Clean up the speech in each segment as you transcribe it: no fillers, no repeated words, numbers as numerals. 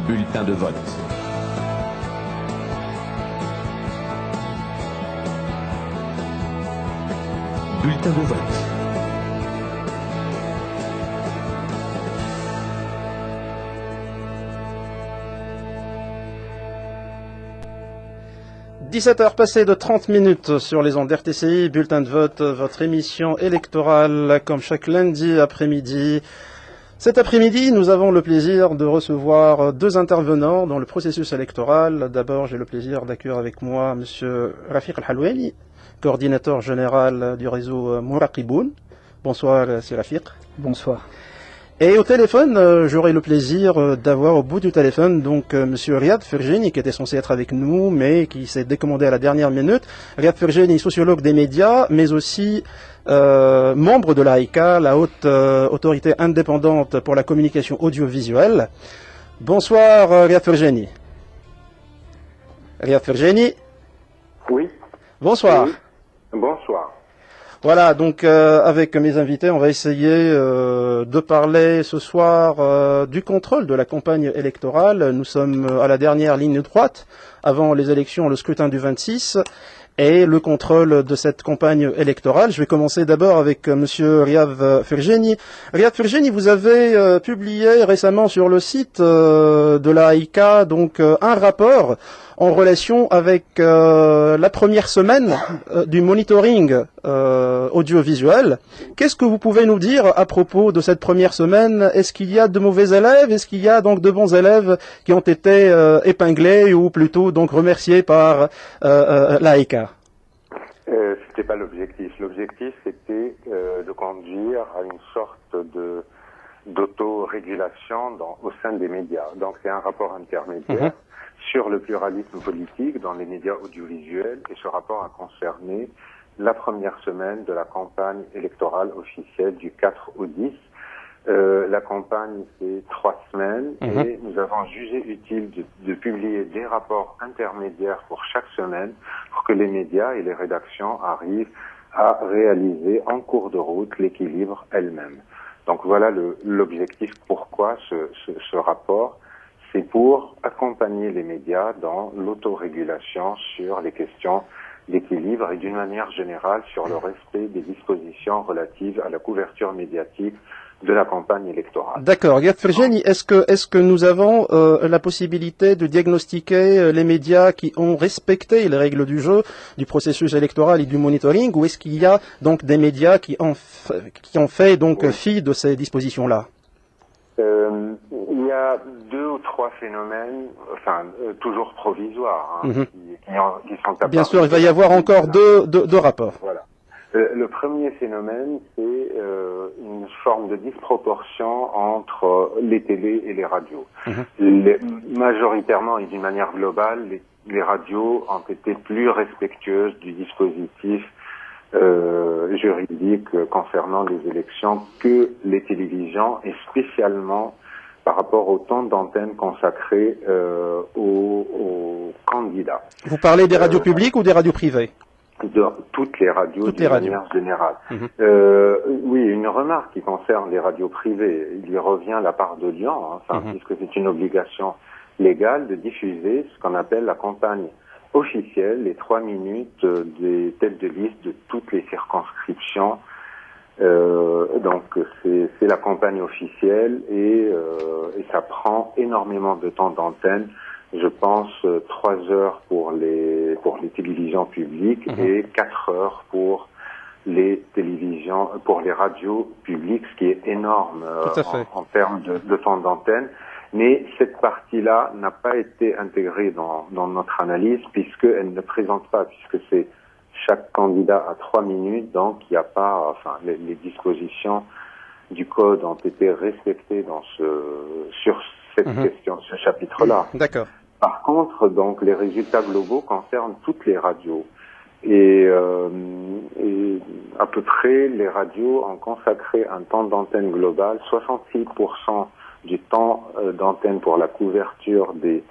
Bulletin de vote. Bulletin de vote. « 17h passées de 30 minutes sur les ondes RTCI, bulletin de vote, votre émission électorale comme chaque lundi après-midi. Cet après-midi, nous avons le plaisir de recevoir deux intervenants dans le processus électoral. D'abord, j'ai le plaisir d'accueillir avec moi M. Rafiq Al-Halouani, coordinateur général du réseau Mouraqiboun. Bonsoir, c'est Rafiq. Bonsoir. Et au téléphone, j'aurai le plaisir d'avoir au bout du téléphone donc Monsieur Riyad Ferjeni qui était censé être avec nous, mais qui s'est décommandé à la dernière minute. Riyad Ferjeni, sociologue des médias, mais aussi membre de l'AICA, la haute autorité indépendante pour la communication audiovisuelle. Bonsoir Riyad Ferjeni. Riyad Ferjeni. Oui. Bonsoir. Oui. Bonsoir. Voilà, donc avec mes invités, on va essayer de parler ce soir du contrôle de la campagne électorale. Nous sommes à la dernière ligne droite, avant les élections, le scrutin du 26, et le contrôle de cette campagne électorale. Je vais commencer d'abord avec Monsieur Riyad Ferjeni. Riyad Ferjeni, vous avez publié récemment sur le site de l'AICA donc un rapport en relation avec la première semaine du monitoring audiovisuel. Qu'est-ce que vous pouvez nous dire à propos de cette première semaine? Est-ce qu'il y a de mauvais élèves? Est-ce qu'il y a donc de bons élèves qui ont été épinglés ou plutôt donc remerciés par l'AICA? C'était pas l'objectif. L'objectif, c'était de conduire à une sorte d'autorégulation au sein des médias. Donc c'est un rapport intermédiaire sur le pluralisme politique dans les médias audiovisuels, et ce rapport a concerné la première semaine de la campagne électorale officielle du 4 au 10. La campagne, c'est 3 semaines, et nous avons jugé utile de publier des rapports intermédiaires pour chaque semaine pour que les médias et les rédactions arrivent à réaliser en cours de route l'équilibre elles-mêmes. Donc voilà l'objectif. Pourquoi ce rapport? C'est pour accompagner les médias dans l'autorégulation sur les questions d'équilibre et d'une manière générale sur le respect des dispositions relatives à la couverture médiatique de la campagne électorale. D'accord. Riyad Ferjeni, est-ce que nous avons la possibilité de diagnostiquer les médias qui ont respecté les règles du jeu, du processus électoral et du monitoring, ou est-ce qu'il y a donc des médias qui ont fait donc fi de ces dispositions-là? Il y a 2 ou 3 phénomènes, toujours provisoires, qui sont apparus. Bien sûr, il va y avoir encore deux rapports. Voilà. Le premier phénomène, c'est une forme de disproportion entre les télés et les radios. Majoritairement et d'une manière globale, les radios ont été plus respectueuses du dispositif juridique concernant les élections que les télévisions, et spécialement par rapport au temps d'antenne consacré aux candidats. Vous parlez des radios publiques ou des radios privées? De toutes les radios d'une manière générale. Oui, une remarque qui concerne les radios privées. Il y revient la part de Lyon, puisque c'est une obligation légale de diffuser ce qu'on appelle la campagne officielle, les 3 minutes des têtes de liste de toutes les circonscriptions. Donc c'est la campagne officielle, et ça prend énormément de temps d'antenne. Je pense 3 heures pour les télévisions publiques et 4 heures pour les télévisions, pour les radios publiques, ce qui est énorme en termes de temps d'antenne. Mais cette partie-là n'a pas été intégrée dans notre analyse, puisqu'elle ne présente pas, puisque c'est chaque candidat à 3 minutes, donc il n'y a pas, les dispositions du code ont été respectées sur cette question, ce chapitre-là. D'accord. Par contre, donc, les résultats globaux concernent toutes les radios. Et à peu près, les radios ont consacré un temps d'antenne global, 66% du temps d'antenne pour la couverture de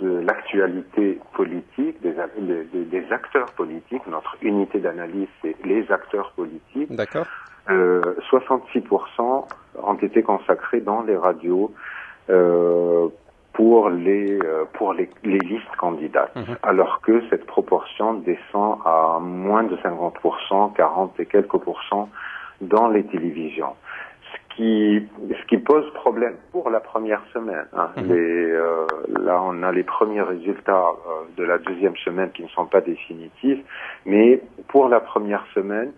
l'actualité politique, des acteurs politiques. Notre unité d'analyse, c'est les acteurs politiques. D'accord. 66% ont été consacrés dans les radios pour les listes candidates, alors que cette proportion descend à moins de 50%, 40 et quelques pourcents dans les télévisions. Ce qui pose problème pour la première semaine. Là, on a les premiers résultats de la deuxième semaine qui ne sont pas définitifs, mais pour la première semaine,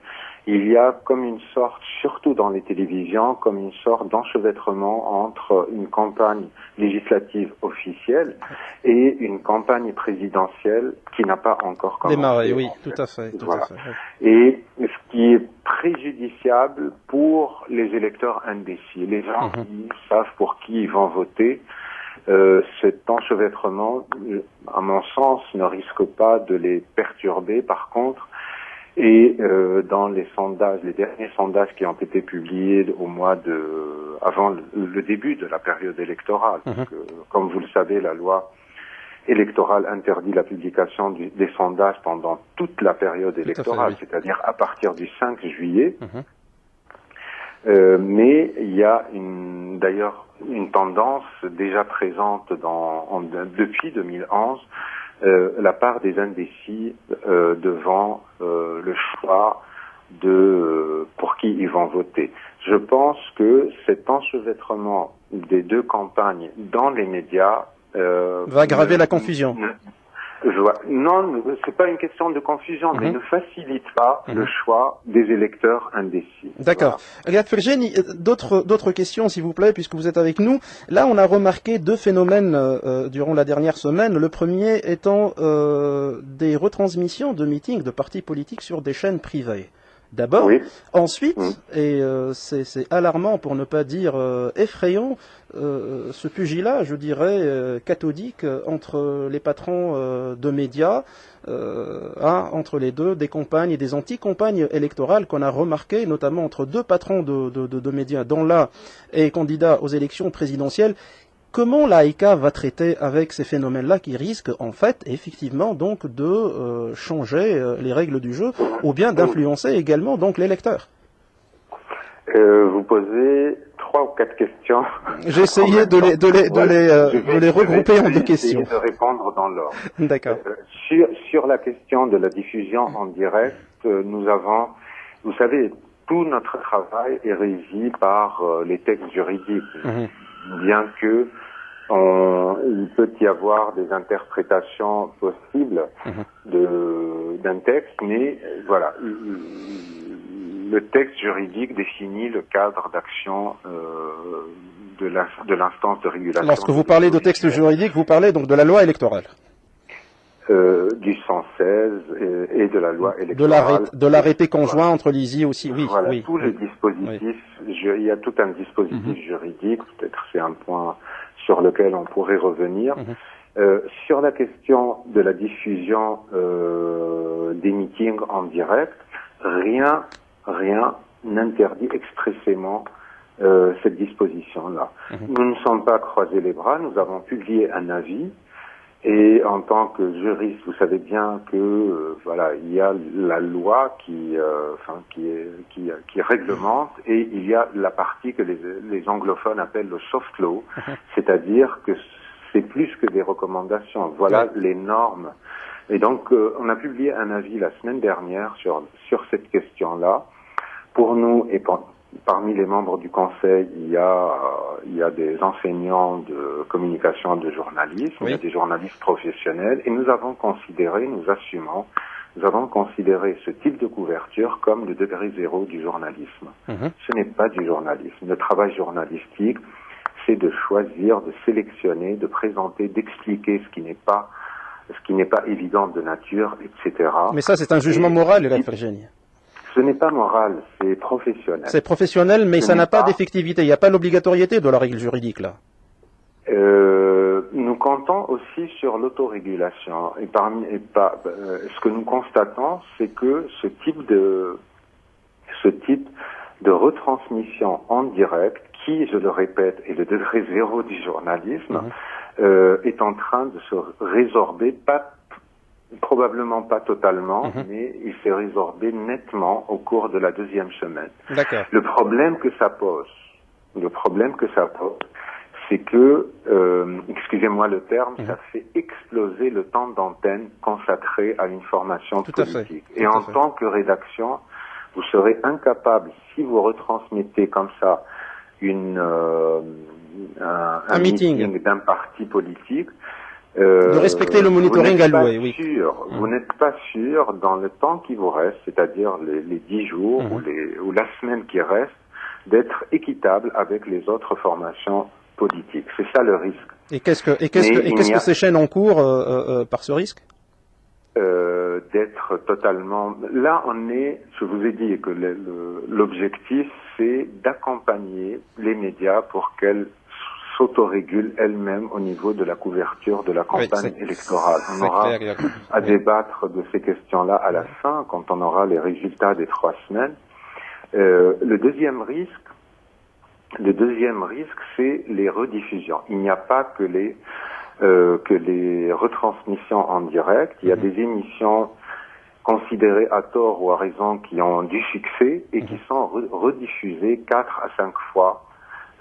il y a comme une sorte, surtout dans les télévisions, comme une sorte d'enchevêtrement entre une campagne législative officielle et une campagne présidentielle qui n'a pas encore commencé. Démarré, oui, tout à fait. Voilà. Et ce qui est préjudiciable pour les électeurs indécis, les gens qui savent pour qui ils vont voter. Cet enchevêtrement, à mon sens, ne risque pas de les perturber. Par contre, et dans les sondages, les derniers sondages qui ont été publiés avant le début de la période électorale, parce que, comme vous le savez, la loi électorale interdit la publication des sondages pendant toute la période électorale, c'est-à-dire à partir du 5 juillet. Mais il y a d'ailleurs une tendance déjà présente depuis 2011, la part des indécis devant le choix pour qui ils vont voter. Je pense que cet enchevêtrement des deux campagnes dans les médias va aggraver la confusion. Non, c'est pas une question de confusion, mais ne facilite pas le choix des électeurs indécis. D'accord. Voilà. Virginie, d'autres questions, s'il vous plaît, puisque vous êtes avec nous. Là, on a remarqué deux phénomènes durant la dernière semaine. Le premier étant des retransmissions de meetings de partis politiques sur des chaînes privées. D'abord, ensuite, et c'est alarmant pour ne pas dire effrayant, ce pugilat, je dirais, cathodique entre les patrons de médias, entre les deux, des campagnes et des anti-campagnes électorales qu'on a remarquées, notamment entre deux patrons de médias, dont l'un est candidat aux élections présidentielles. Comment l'AICA va traiter avec ces phénomènes-là qui risquent, en fait, effectivement, donc, de changer les règles du jeu, ou bien d'influencer également, donc, les lecteurs? Vous posez 3 ou 4 questions. J'ai essayé de les regrouper en 2 questions. De répondre dans l'ordre. D'accord. Sur la question de la diffusion en direct, nous avons, vous savez, tout notre travail est régi par les textes juridiques. Bien que il peut y avoir des interprétations possibles d'un texte, mais voilà, le texte juridique définit le cadre d'action de l'instance de régulation. Lorsque vous parlez de texte juridique, vous parlez donc de la loi électorale. Du 116 et de la loi électorale. De l'arrêté conjoint entre l'ISI aussi, oui. Voilà, oui, tous les dispositifs, il y a tout un dispositif juridique, peut-être c'est un point sur lequel on pourrait revenir. Sur la question de la diffusion des meetings en direct, rien n'interdit expressément cette disposition-là. Nous ne sommes pas croisés les bras, nous avons publié un avis. Et en tant que juriste, vous savez bien que voilà, il y a la loi qui réglemente, et il y a la partie que les anglophones appellent le soft law, c'est-à-dire que c'est plus que des recommandations. Voilà les normes. Et donc, on a publié un avis la semaine dernière sur cette question-là. Pour nous et parmi les membres du Conseil, il y a des enseignants de communication, de journalisme, il y a des journalistes professionnels, et nous avons considéré ce type de couverture comme le degré zéro du journalisme. Ce n'est pas du journalisme. Le travail journalistique, c'est de choisir, de sélectionner, de présenter, d'expliquer ce qui n'est pas évident de nature, etc. Mais ça, c'est un jugement moral, Virginie. Ce n'est pas moral, c'est professionnel. C'est professionnel, mais ça n'a pas d'effectivité. Il n'y a pas l'obligatoriété de la règle juridique, là. Nous comptons aussi sur l'autorégulation. Ce que nous constatons, c'est que ce type de retransmission en direct, qui, je le répète, est le degré zéro du journalisme, est en train de se résorber, probablement pas totalement, mais il s'est résorbé nettement au cours de la deuxième semaine. D'accord. Le problème que ça pose, Le problème que ça pose, c'est que, excusez-moi le terme, ça fait exploser le temps d'antenne consacré à une formation politique. Et en tant que rédaction, vous serez incapable, si vous retransmettez comme ça un meeting d'un parti politique, de respecter le monitoring alloué, oui. Vous n'êtes pas sûr, dans le temps qui vous reste, c'est-à-dire les 10 jours ou la semaine qui reste, d'être équitable avec les autres formations politiques. C'est ça le risque. Et qu'est-ce que ces chaînes encourent par ce risque? D'être totalement... Là, je vous ai dit que l'objectif, c'est d'accompagner les médias pour qu'elles s'autorégulent elles-mêmes au niveau de la couverture de la campagne électorale. On aura à débattre de ces questions-là à la fin, quand on aura les résultats des 3 semaines. Le deuxième risque, c'est les rediffusions. Il n'y a pas que les retransmissions en direct. Il y a des émissions considérées à tort ou à raison qui ont du succès et qui sont rediffusées 4 à 5 fois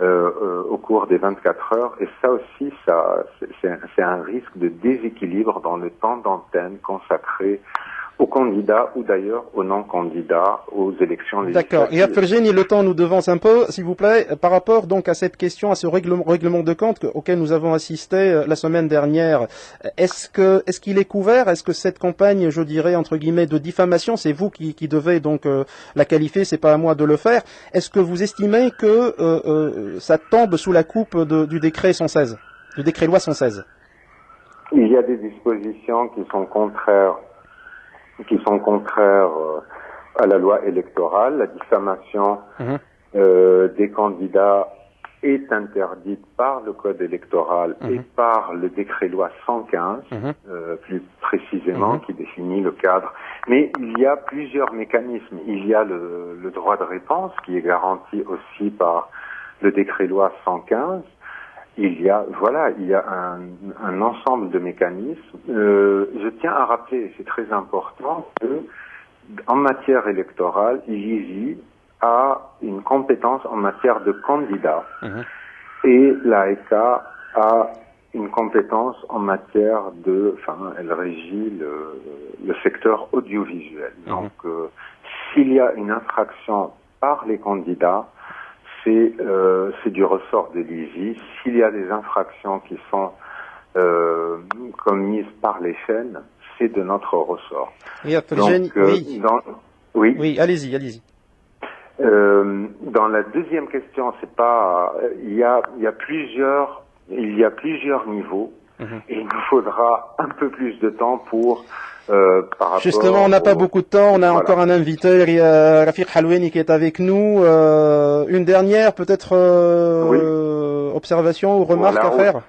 au cours des 24 heures. Et ça aussi, c'est un risque de déséquilibre dans le temps d'antenne consacré aux candidats ou d'ailleurs aux non-candidats aux élections législatives. D'accord. Et Virginie, le temps nous devance un peu, s'il vous plaît, par rapport donc à cette question, à ce règlement de compte auquel nous avons assisté la semaine dernière. Est-ce qu'il est couvert? Est-ce que cette campagne, je dirais entre guillemets, de diffamation, c'est vous qui devez donc la qualifier, c'est pas à moi de le faire. Est-ce que vous estimez que ça tombe sous la coupe du décret 116, du décret loi 116? Il y a des dispositions qui sont contraires à la loi électorale. La diffamation des candidats est interdite par le code électoral et par le décret loi 115, plus précisément, qui définit le cadre. Mais il y a plusieurs mécanismes. Il y a le droit de réponse qui est garanti aussi par le décret loi 115. Il y a un ensemble de mécanismes. Je tiens à rappeler, c'est très important, que en matière électorale, l'IGI a une compétence en matière de candidats et l'AEK a une compétence en matière elle régit le secteur audiovisuel. Donc, s'il y a une infraction par les candidats, c'est du ressort de l'IGI. S'il y a des infractions qui sont commises par les chaînes, c'est de notre ressort. Oui, allez-y. Dans la deuxième question, il y a plusieurs niveaux et il nous faudra un peu plus de temps pour justement, on n'a pas beaucoup de temps. On a encore un invité, Rafiq Halouani, qui est avec nous. Une dernière, peut-être, observation ou remarque à faire?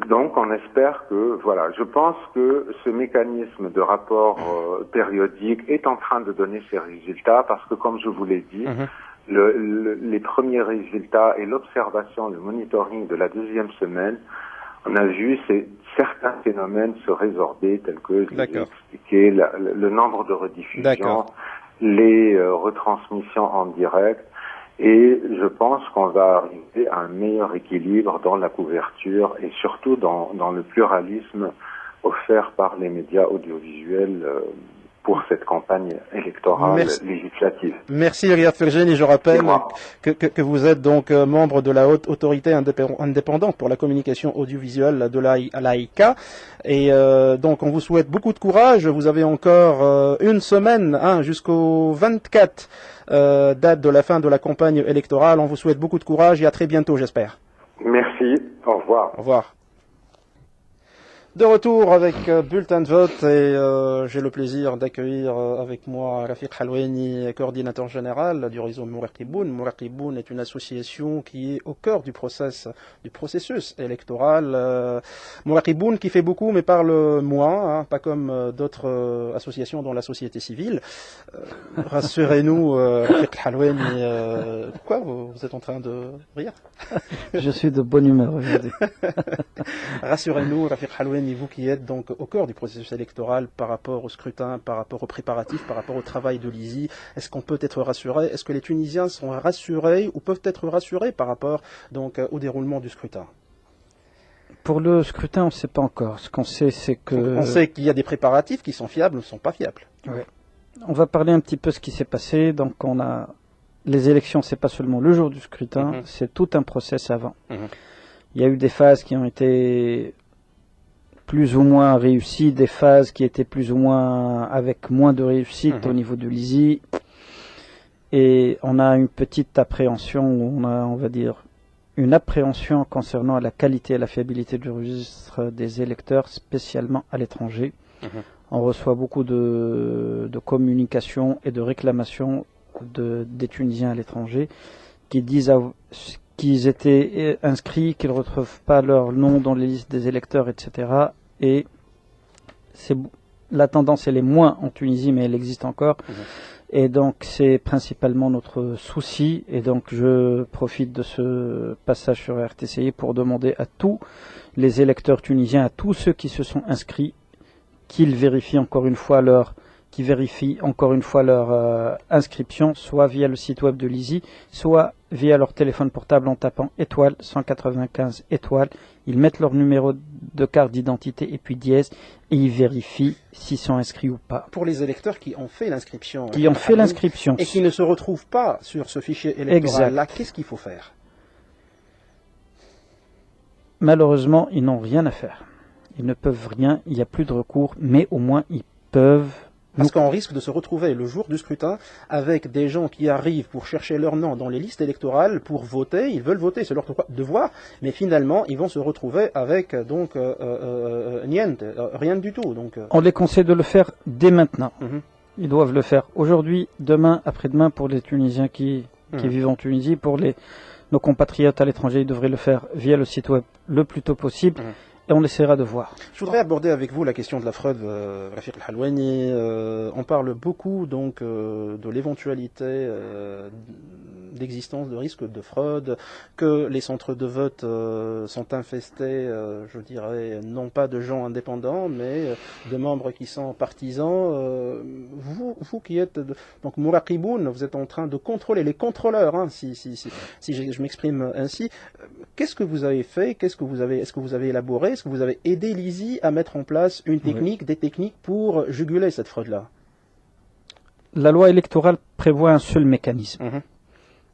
Donc, on espère que, je pense que ce mécanisme de rapport périodique est en train de donner ses résultats parce que, comme je vous l'ai dit, les premiers résultats et l'observation, le monitoring de la deuxième semaine, on a vu certains phénomènes se résorber, tels que je l'ai expliqué, le nombre de rediffusions, les retransmissions en direct, et je pense qu'on va arriver à un meilleur équilibre dans la couverture et surtout dans le pluralisme offert par les médias audiovisuels pour cette campagne électorale législative. Merci Riyad Ferjani, et je rappelle que vous êtes donc membre de la haute autorité indépendante pour la communication audiovisuelle de l'AIK. Et donc on vous souhaite beaucoup de courage. Vous avez encore une semaine jusqu'au 24 date de la fin de la campagne électorale. On vous souhaite beaucoup de courage et à très bientôt, j'espère. Merci, au revoir. Au revoir. De retour avec bulletin de vote et j'ai le plaisir d'accueillir avec moi Rafiq Halouani, coordinateur général du réseau Mouraqiboun. Mouraqiboun est une association qui est au cœur du processus électoral. Mouraqiboun qui fait beaucoup mais parle moins, pas comme d'autres associations dans la société civile. Rassurez-nous, Rafiq Halouani, pourquoi vous êtes en train de rire? Je suis de bonne humeur aujourd'hui. Rassurez-nous, Rafiq Halouani Al-Halwani, vous qui êtes donc au cœur du processus électoral par rapport au scrutin, par rapport aux préparatifs, par rapport au travail de l'ISI, est-ce qu'on peut être rassuré? Est-ce que les Tunisiens sont rassurés ou peuvent être rassurés par rapport donc au déroulement du scrutin? Pour le scrutin, on ne sait pas encore. Ce qu'on sait, c'est que... On sait qu'il y a des préparatifs qui sont fiables ou ne sont pas fiables. Ouais. On va parler un petit peu de ce qui s'est passé. Donc, les élections, c'est pas seulement le jour du scrutin, c'est tout un process avant. Il y a eu des phases qui ont été plus ou moins réussies, des phases qui étaient plus ou moins avec moins de réussite au niveau de l'ISI. Et on a une petite appréhension, on va dire, une appréhension concernant la qualité et la fiabilité du registre des électeurs, spécialement à l'étranger. On reçoit beaucoup de communications et de réclamations des Tunisiens à l'étranger qui disent qu'ils étaient inscrits, qu'ils ne retrouvent pas leur nom dans les listes des électeurs, etc. Et la tendance, elle est moins en Tunisie, mais elle existe encore. Et donc, c'est principalement notre souci. Et donc, je profite de ce passage sur RTCI pour demander à tous les électeurs tunisiens, à tous ceux qui se sont inscrits, qu'ils vérifient encore une fois leur inscription, soit via le site web de l'ISI, soit via leur téléphone portable en tapant étoile 195 étoile. Ils mettent leur numéro de carte d'identité et puis dièse et ils vérifient s'ils sont inscrits ou pas. Pour les électeurs qui ont fait l'inscription. Et qui ne se retrouvent pas sur ce fichier électoral-là, qu'est-ce qu'il faut faire? Malheureusement, ils n'ont rien à faire. Ils ne peuvent rien, il n'y a plus de recours, mais au moins ils peuvent... Parce qu'on risque de se retrouver le jour du scrutin avec des gens qui arrivent pour chercher leur nom dans les listes électorales pour voter. Ils veulent voter, c'est leur devoir, mais finalement ils vont se retrouver avec donc niente, rien du tout. Donc, On les conseille de le faire dès maintenant. Ils doivent le faire aujourd'hui, demain, après-demain pour les Tunisiens qui vivent en Tunisie. Pour nos compatriotes à l'étranger, ils devraient le faire via le site web le plus tôt possible. Et on essaiera de voir. Je voudrais aborder avec vous la question de la fraude, Rafiq Al-Halwani. On parle beaucoup donc de l'éventualité d'existence de risques de fraude, que les centres de vote sont infestés, je dirais, non pas de gens indépendants, mais de membres qui sont partisans. Vous qui êtes donc Mouraqiboun, vous êtes en train de contrôler les contrôleurs, hein, si je m'exprime ainsi. Qu'est-ce que vous avez fait? Est-ce que vous avez élaboré? Est-ce que vous avez aidé l'ISI à mettre en place une technique, des techniques pour juguler cette fraude-là? La loi électorale prévoit un seul mécanisme.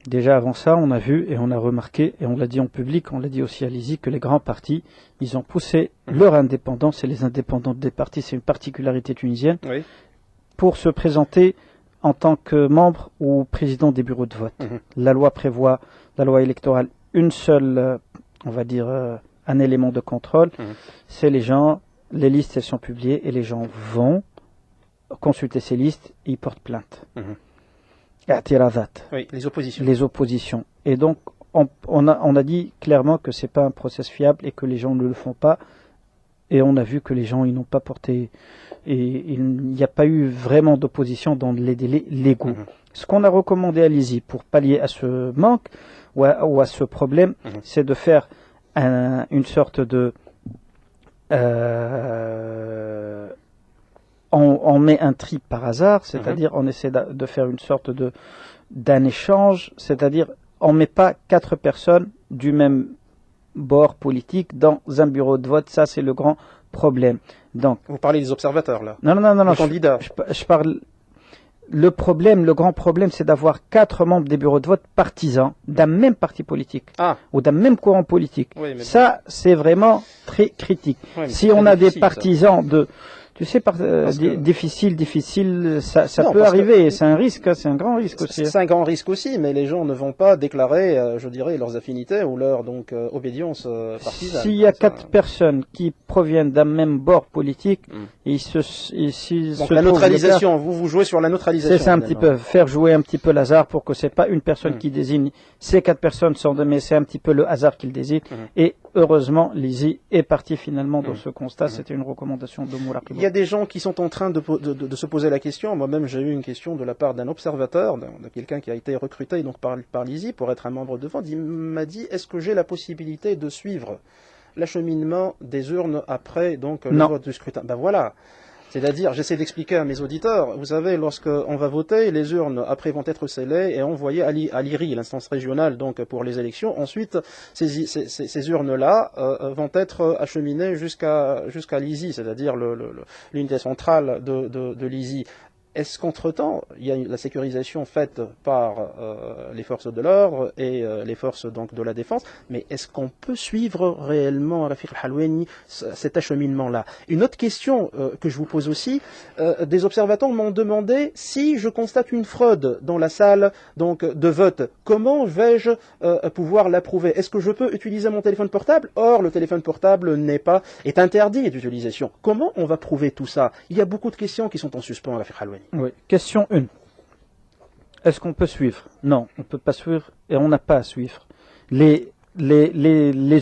Déjà avant ça, on a vu et on a remarqué, et on l'a dit en public, on l'a dit aussi à l'ISI, que les grands partis, ils ont poussé leur indépendance, et les indépendants des partis, c'est une particularité tunisienne, pour se présenter en tant que membre ou président des bureaux de vote. La loi prévoit, la loi électorale, une seule, on va dire, un élément de contrôle, c'est les listes elles sont publiées et les gens vont consulter ces listes et ils portent plainte. Oui, les oppositions. Les oppositions. Et donc, on a dit clairement que c'est pas un process fiable et que les gens ne le font pas. Et on a vu que les gens, ils n'ont pas porté, et il n'y a pas eu vraiment d'opposition dans les délais légaux. Ce qu'on a recommandé à l'ISI pour pallier à ce manque ou à ce problème, c'est de faire une sorte de... on met un tri par hasard, c'est-à-dire on essaie de faire une sorte d'un échange, c'est-à-dire on ne met pas 4 personnes du même bord politique dans un bureau de vote. Ça, c'est le grand problème. Donc, vous parlez des observateurs, là? Non. Les candidats. Je parle... Le grand problème, c'est d'avoir 4 membres des bureaux de vote partisans d'un même parti politique ou d'un même courant politique. Oui, ça, c'est vraiment très critique. Si on a des partisans de... Tu sais, difficile, ça peut arriver. C'est un risque, c'est un grand risque aussi. C'est un grand risque aussi, mais les gens ne vont pas déclarer, je dirais, leurs affinités ou leur obédience partisane. S'il y a 4 personnes qui proviennent d'un même bord politique, donc la neutralisation, vous jouez sur la neutralisation. C'est un petit peu faire jouer un petit peu l'hasard pour que c'est pas une personne qui désigne ces 4 personnes mais c'est un petit peu le hasard qu'il désigne. Et heureusement, l'ISI est parti finalement dans ce constat. C'était une recommandation de Mouraqiboun. Il y a des gens qui sont en train de se poser la question. Moi-même, j'ai eu une question de la part d'un observateur, de quelqu'un qui a été recruté donc par l'ISI pour être un membre de vote. Il m'a dit, est-ce que j'ai la possibilité de suivre l'acheminement des urnes après donc le vote du scrutin. Ben voilà. C'est-à-dire, j'essaie d'expliquer à mes auditeurs, vous savez, lorsqu'on va voter, les urnes après vont être scellées et envoyées à l'IRI, l'instance régionale donc pour les élections. Ensuite, ces urnes-là vont être acheminées jusqu'à l'ISI, c'est-à-dire l'unité centrale de l'ISI. Est-ce qu'entre-temps, il y a la sécurisation faite par les forces de l'ordre et les forces donc de la défense, mais est-ce qu'on peut suivre réellement, Rafiq Al-Halouani, cet acheminement-là? Une autre question que je vous pose aussi, des observateurs m'ont demandé si je constate une fraude dans la salle donc de vote, comment vais-je pouvoir l'approuver? Est-ce que je peux utiliser mon téléphone portable? Or, le téléphone portable est interdit d'utilisation. Comment on va prouver tout ça? Il y a beaucoup de questions qui sont en suspens, Rafiq Al-Halouani. Oui. Question 1. Est-ce qu'on peut suivre? Non, on ne peut pas suivre et on n'a pas à suivre. Les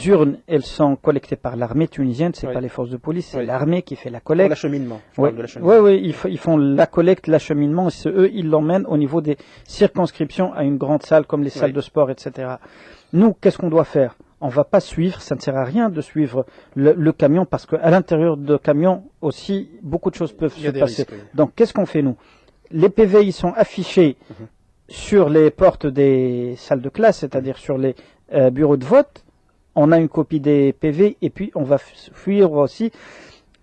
urnes, elles sont collectées par l'armée tunisienne, c'est pas les forces de police, c'est l'armée qui fait la collecte. Pour l'acheminement. Oui, ils font la collecte, l'acheminement, et c'est eux, ils l'emmènent au niveau des circonscriptions à une grande salle comme les salles de sport, etc. Nous, qu'est-ce qu'on doit faire? On ne va pas suivre, ça ne sert à rien de suivre le camion parce qu'à l'intérieur de camion aussi, beaucoup de choses peuvent se passer. Risques, oui. Donc, qu'est-ce qu'on fait nous? Les PV, ils sont affichés sur les portes des salles de classe, c'est-à-dire sur les bureaux de vote. On a une copie des PV et puis on va suivre aussi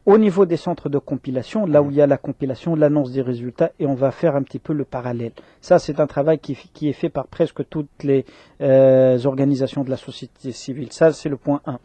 au niveau des centres de compilation, là où il y a la compilation, l'annonce des résultats, et on va faire un petit peu le parallèle. Ça, c'est un travail qui est fait par presque toutes les organisations de la société civile. Ça, c'est le point 1.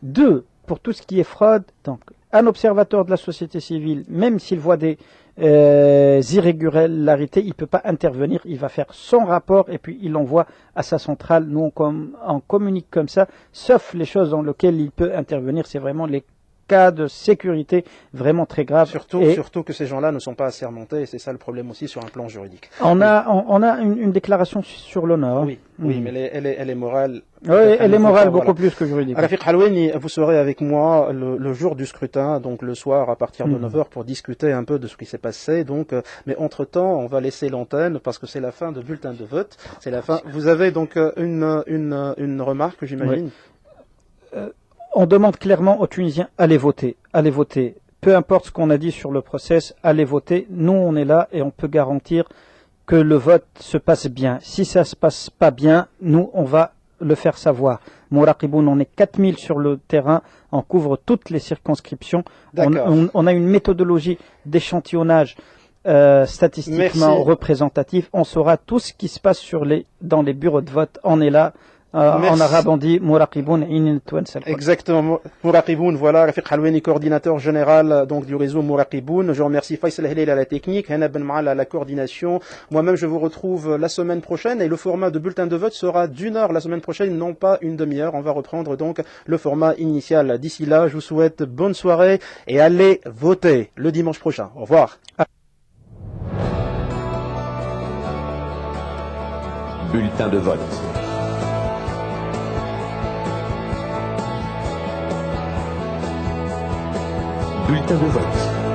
2, pour tout ce qui est fraude, donc, un observateur de la société civile, même s'il voit des irrégularités, il ne peut pas intervenir, il va faire son rapport et puis il l'envoie à sa centrale. Nous, on communique comme ça, sauf les choses dans lesquelles il peut intervenir, c'est vraiment les cas de sécurité vraiment très grave. Surtout que ces gens-là ne sont pas assermentés, et c'est ça le problème aussi sur un plan juridique. On a une déclaration sur l'honneur. Oui, mais elle est morale. Oui, elle est morale beaucoup plus que juridique. Rafiq Al-Halouani, vous serez avec moi le jour du scrutin, donc le soir à partir de 9h pour discuter un peu de ce qui s'est passé. Donc, mais entre-temps, on va laisser l'antenne parce que c'est la fin de bulletin de vote. C'est la fin. Vous avez donc une remarque, j'imagine. On demande clairement aux Tunisiens, allez voter, allez voter. Peu importe ce qu'on a dit sur le process, allez voter. Nous, on est là et on peut garantir que le vote se passe bien. Si ça se passe pas bien, nous, on va le faire savoir. Mouraqiboun, on est 4000 sur le terrain, on couvre toutes les circonscriptions. On a une méthodologie d'échantillonnage statistiquement représentatif. On saura tout ce qui se passe dans les bureaux de vote. On est là. En arabe, on dit Mouraqiboun Exactement, Mouraqiboun, voilà, Rafiq Al-Halouani, coordinateur général donc du réseau Mouraqiboun. Je remercie Faisal Helel à la technique, Hana Ben Maal à la coordination. Moi-même, je vous retrouve la semaine prochaine et le format de bulletin de vote sera d'1 heure la semaine prochaine, non pas une demi-heure. On va reprendre donc le format initial. D'ici là, je vous souhaite bonne soirée et allez voter le dimanche prochain. Au revoir. Bulletin de vote. Bulletin de vote.